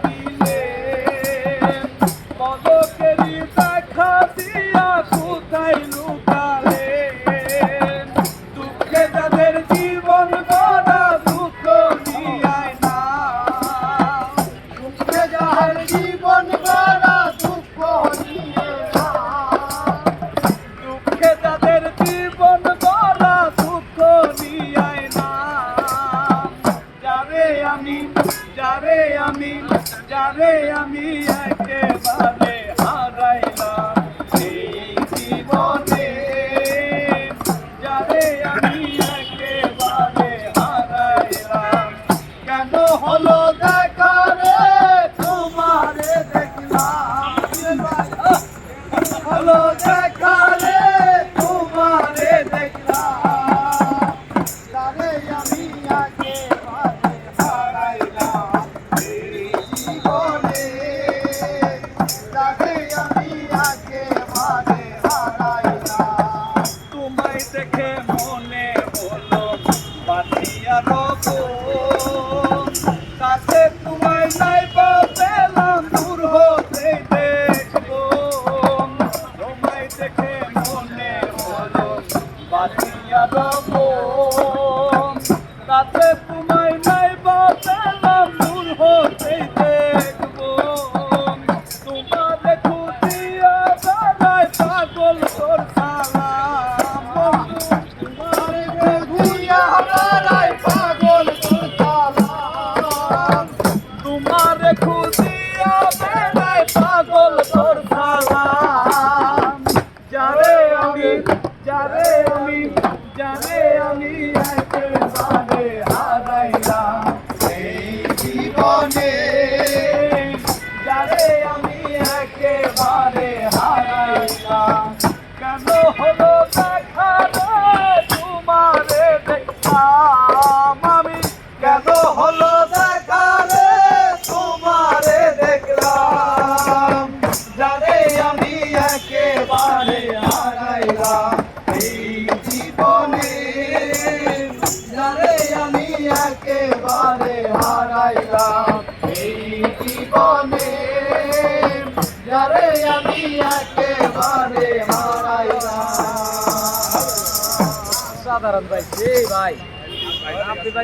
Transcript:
দিলে পলকেরই দেখা দিয়া কোথায় লুকালে দুঃখে যাদের জীবন গড়া দুঃখ নিয়ায় না দুঃখে যাহার জীবন গড়া দুঃখ নিয়ে না দুঃখে যাদের জীবন গড়া দুঃখ নিয়ায় না যারে আমি একেবারে হারাইলাম এই জীবনে যারে আমি একেবারে হারাইলাম কেন হলো দেখা রে তোমারে দেখলাম হলো দেখা রে তোমারে দেখলাম যারে আমি একেবারে হারাইলাম এই জীবনে যারে আমি একেবারে হারাইলাম তোমায় দেখে মনে হলো বাঁচিয়া রব কাছে তোমায় নাইবা পেলাম দূর হতে দেখবো তোমায় দেখে মনে হলো বাঁচিয়া রব কাছে তোমায় নাইবা পেলাম দূর হতে দেখবো তোমারে খুঁজিয়া বেড়ায় পাগল তোর সালাম তোমারে ঘুরিয়া বেড়াই পাগল তোর সালাম তোমারে খুঁজিয়া বেড়ায় পাগল তোর সালাম যারে আমি একেবারে হারাইলাম এই জীবনে যারে আমি একেবারে হারাইলাম কেন হলো দেখা রে তোমারে দেখলাম আমি কেন হলো দেখা রে তোমারে দেখলাম যারে আমি একেবারে হারাইলাম এই জীবনে যারে আমি একেবারে হারাইলাম এই জীবনে যারে আমি একেবারে হারাইলাম সাধারণ ভাই ভাই আপনি ভাই